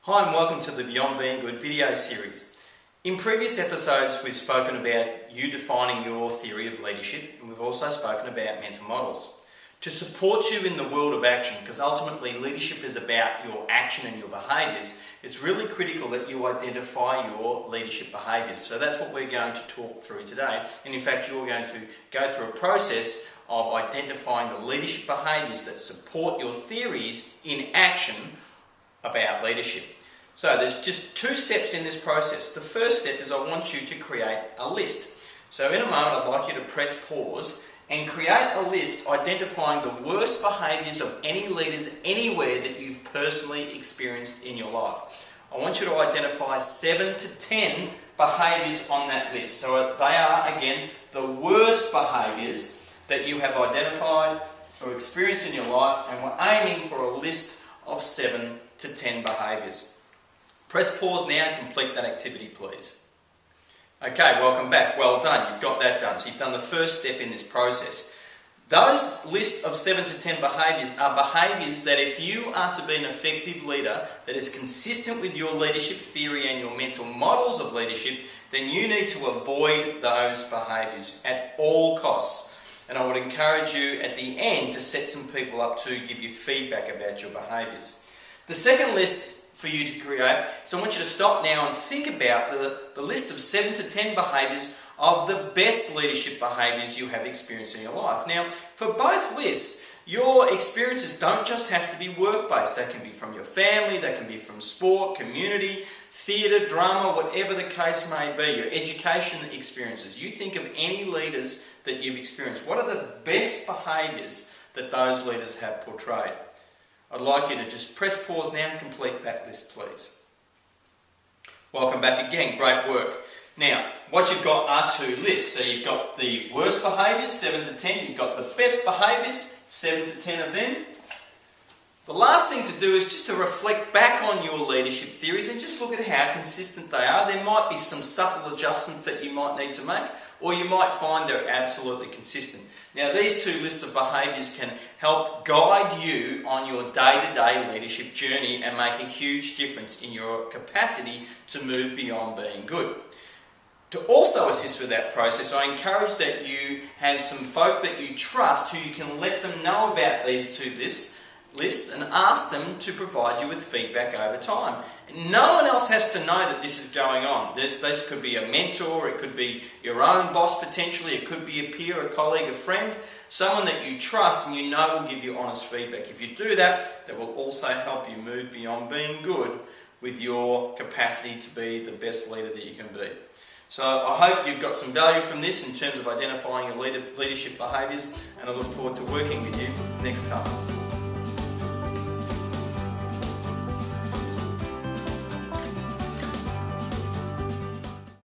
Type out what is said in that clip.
Hi and welcome to the Beyond Being Good video series. In previous episodes we've spoken about you defining your theory of leadership, and we've also spoken about mental models. To support you in the world of action, because ultimately leadership is about your action and your behaviours, it's really critical that you identify your leadership behaviours. So that's what we're going to talk through today, and in fact you're going to go through a process of identifying the leadership behaviours that support your theories in action about leadership. So there's just two steps in this process. The first step is I want you to create a list. So in a moment I'd like you to press pause and create a list identifying the worst behaviours of any leaders anywhere that you've personally experienced in your life. I want you to identify 7 to 10 behaviours on that list. So they are, again, the worst behaviours that you have identified or experienced in your life, and we're aiming for a list of 7 to 10 behaviours. Press pause now and complete that activity, please. Okay, welcome back. Well done. You've got that done. So you've done the first step in this process. Those list of 7 to 10 behaviours are behaviours that if you are to be an effective leader that is consistent with your leadership theory and your mental models of leadership, then you need to avoid those behaviours at all costs. And I would encourage you at the end to set some people up to give you feedback about your behaviours. The second list for you to create, so I want you to stop now and think about the list of 7 to 10 behaviours of the best leadership behaviours you have experienced in your life. Now, for both lists, your experiences don't just have to be work-based. They can be from your family, they can be from sport, community, theatre, drama, whatever the case may be, your education experiences. You think of any leaders that you've experienced. What are the best behaviours that those leaders have portrayed? I'd like you to just press pause now and complete that list, please. Welcome back again. Great work. Now, what you've got are two lists. So you've got the worst behaviours, 7 to 10. You've got the best behaviours, 7 to 10 of them. The last thing to do is just to reflect back on your leadership theories and just look at how consistent they are. There might be some subtle adjustments that you might need to make, or you might find they're absolutely consistent. Now, these two lists of behaviours can help guide you on your day-to-day leadership journey and make a huge difference in your capacity to move beyond being good. To also assist with that process, I encourage that you have some folk that you trust who you can let them know about these two lists and ask them to provide you with feedback over time. And no one else has to know that this is going on. This could be a mentor, it could be your own boss potentially, it could be a peer, a colleague, a friend, someone that you trust and you know will give you honest feedback. If you do that, that will also help you move beyond being good with your capacity to be the best leader that you can be. So I hope you've got some value from this in terms of identifying your leadership behaviours, and I look forward to working with you next time.